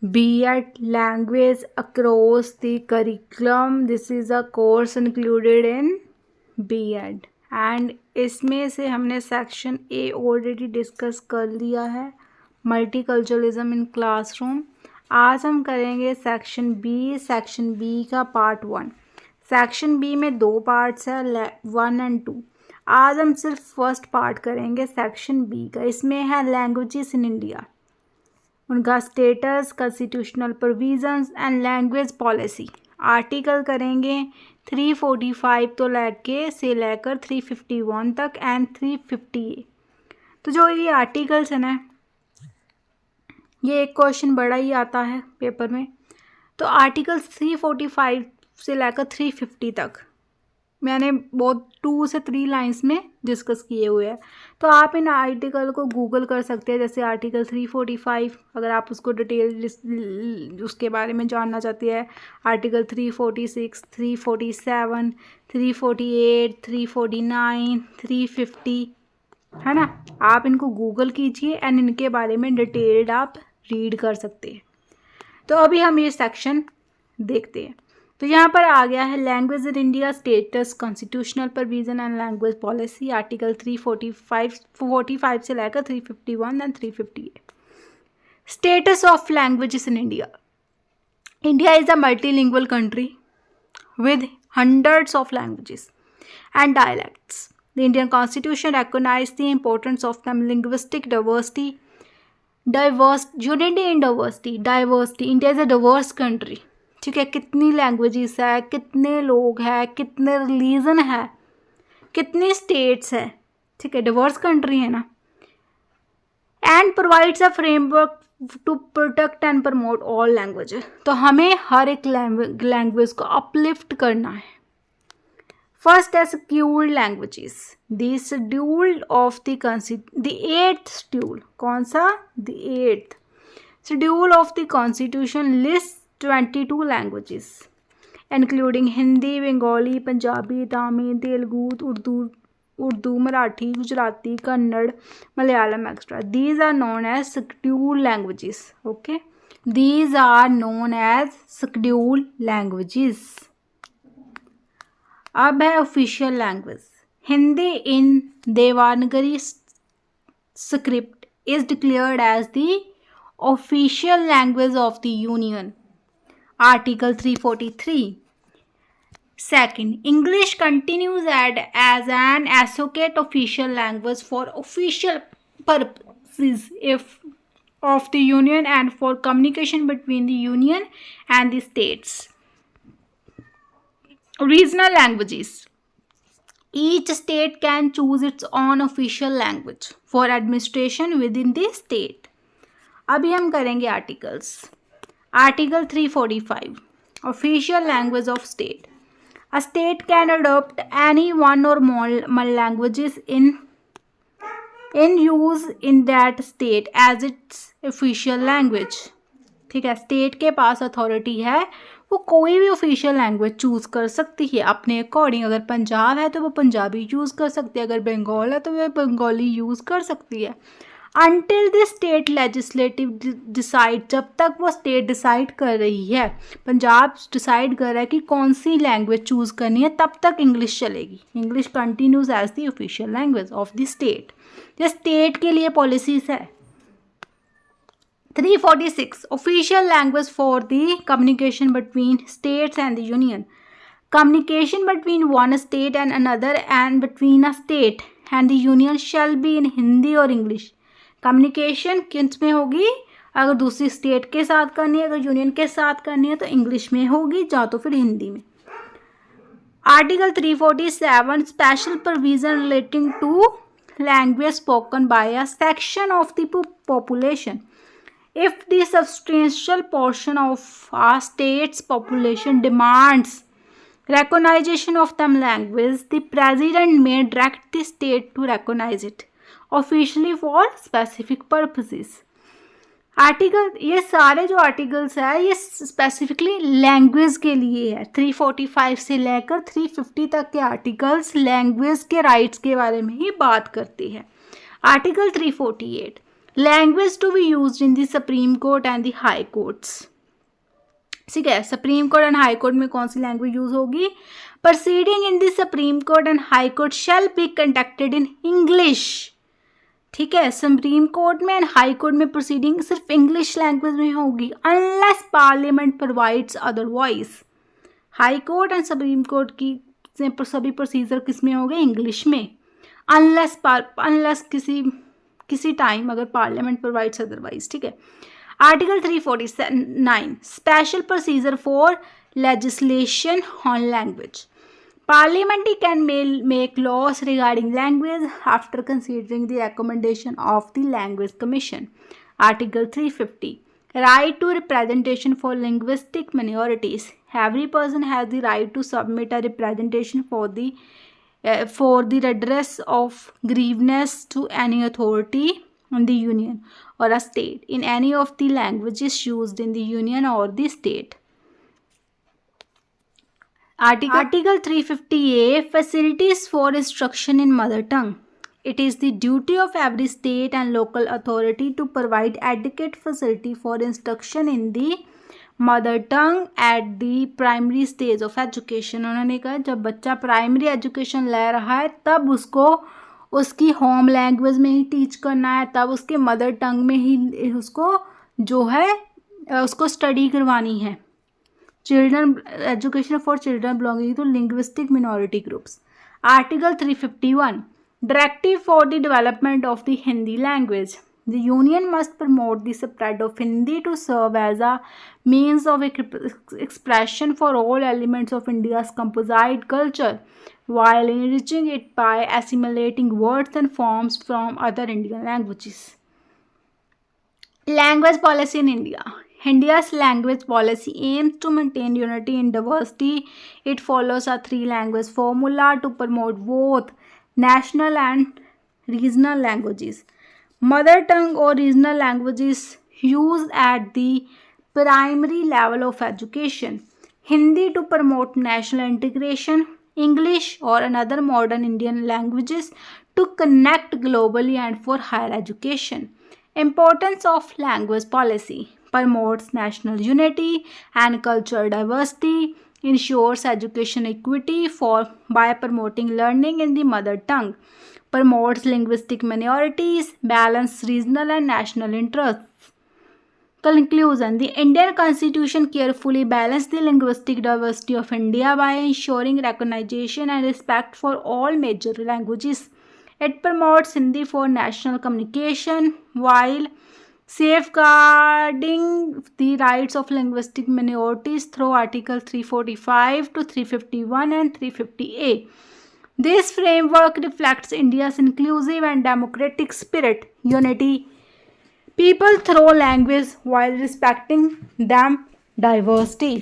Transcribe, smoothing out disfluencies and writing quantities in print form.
B.ed Language across the curriculum. This is a course included in B.ed and इसमें से हमने section A already discuss कर लिया है, मल्टीकल्चरलिज्म इन क्लासरूम। आज हम करेंगे सेक्शन बी का पार्ट 1। सेक्शन बी में 2 पार्ट्स है, 1 एंड 2। आज हम सिर्फ फर्स्ट पार्ट करेंगे सेक्शन बी का। इसमें है लैंग्वेजेस इन इंडिया, उनका status, constitutional provisions and language policy. Article करेंगे 345 तो लेकर 351 तक एंड 350। तो जो ये आर्टिकल्स है ना, ये एक क्वेश्चन बड़ा ही आता है पेपर में। तो आर्टिकल्स 345 से लेकर 350 तक मैंने बहुत 2 से 3 लाइंस में डिस्कस किए हुए हैं। तो आप इन आर्टिकल को गूगल कर सकते हैं। जैसे आर्टिकल 345 अगर आप उसको डिटेल उसके बारे में जानना चाहते हैं, आर्टिकल 346, 347, 348, 349, 350, है ना। आप इनको गूगल कीजिए एंड इनके बारे में डिटेल्ड आप रीड कर सकते हैं। तो अभी हम ये सेक्शन देखते हैं। तो यहाँ पर आ गया है language in India, status, constitutional provision and language policy. Article 345 से लेकर 351 and 358। Status of languages in India. India is a multilingual country with hundreds of languages and dialects. The Indian Constitution recognizes the importance of the linguistic diversity. Unity in diversity. India is a diverse country. ठीक है, कितनी languages है, कितने लोग हैं, कितने religion है, कितनी स्टेट्स है, ठीक है, डिवर्स कंट्री है ना। And provides a framework to protect and promote all languages. तो हमें हर एक लैंग्वेज को अपलिफ्ट करना है। फर्स्ट है scheduled languages. The schedule of the 8th schedule, कौन सा? The 8th schedule of the constitution list 22 languages including Hindi, Bengali, Punjabi, Tamil, Telugu, Urdu, Marathi, Gujarati, Kannada, Malayalam extra. These are known as scheduled languages. Okay, these are known as scheduled languages. अब है official language. Hindi in Devanagari script is declared as the official language of the union. Article 343। Second, English continues as an associate official language for official purposes of the Union and for communication between the Union and the states. Regional languages. Each state can choose its own official language for administration within the state. अभी हम करेंगे articles. Article 345, official language of state. A state can adopt any one or more languages in use in that state as its official language. ठीक है, state के पास authority है, वो कोई भी ऑफिशियल लैंग्वेज चूज़ कर सकती है अपने अकॉर्डिंग। अगर पंजाब है तो वो पंजाबी यूज़ कर सकती है, अगर बंगाल है तो वो बंगाली यूज़ कर सकती है। Until the state legislative decide, जब तक वो स्टेट डिसाइड कर रही है, पंजाब डिसाइड कर रहा है कि कौन सी लैंग्वेज चूज़ करनी है, तब तक इंग्लिश चलेगी। English continues as the official language of the state. ये स्टेट के लिए पॉलिसीज है। 346, official language for the communication between states and the union. Communication between one state and another and between a state and the union shall be in Hindi और English. Communication किस में होगी? अगर दूसरी स्टेट के साथ करनी है, अगर यूनियन के साथ करनी है तो इंग्लिश में होगी, या तो फिर हिंदी में। Article 347, special provision relating to language spoken by a section of the population. If the substantial portion of a state's population demands recognition of them language, the president may direct the state to recognize it officially for specific purposes. Article, ये सारे जो articles है ये specifically language के लिए है। 345 से लेकर 350 तक के आर्टिकल्स लैंग्वेज के राइट्स के बारे में ही बात करती है। Article 348, language to be used in the supreme court and the high courts. ठीक है, supreme court and high court में कौन सी लैंग्वेज यूज होगी? Proceeding in the supreme court and high court shall be conducted in English. ठीक है, supreme court में and high court में प्रोसीडिंग सिर्फ इंग्लिश लैंग्वेज में होगी, unless parliament provides otherwise. High court and supreme court की सभी प्रोसीजर किस में होंगे? इंग्लिश में, अनलेस किसी टाइम अगर पार्लियामेंट प्रोवाइड्स अदरवाइज। ठीक है, article 349 special procedure for legislation on language. Parliament can make laws regarding language after considering the recommendation of the Language Commission. Article 350 right to representation for linguistic minorities. Every person has the right to submit a representation for the redress of grievance to any authority in the union or a state in any of the languages used in the union or the state. Article 350A facilities for instruction in mother tongue. It is the duty of every state and local authority to provide adequate facility for instruction in the mother tongue at the primary stage of education. उन्होंने कहा जब बच्चा primary education ले रहा है तब उसको उसकी होम लैंग्वेज में ही टीच करना है, तब उसके मदर टंग में ही उसको जो है उसको स्टडी करवानी है। Children education for children belonging to linguistic minority groups. Article 351 directive for the development of the Hindi language. The union must promote the spread of Hindi to serve as a means of expression for all elements of India's composite culture while enriching it by assimilating words and forms from other Indian languages. Language policy in India. India's language policy aims to maintain unity in diversity. It follows a three-language formula to promote both national and regional languages. Mother tongue or regional languages used at the primary level of education. Hindi to promote national integration. English or another modern Indian languages to connect globally and for higher education. Importance of language policy. Promotes national unity and cultural diversity. Ensures education equity by promoting learning in the mother tongue. Promotes linguistic minorities. Balance regional and national interests. Conclusion. The Indian Constitution carefully balanced the linguistic diversity of India by ensuring recognition and respect for all major languages. It promotes Hindi for national communication while safeguarding the rights of linguistic minorities through Article 345 to 351 and 350A. This framework reflects India's inclusive and democratic spirit, unity, people through language while respecting them diversity.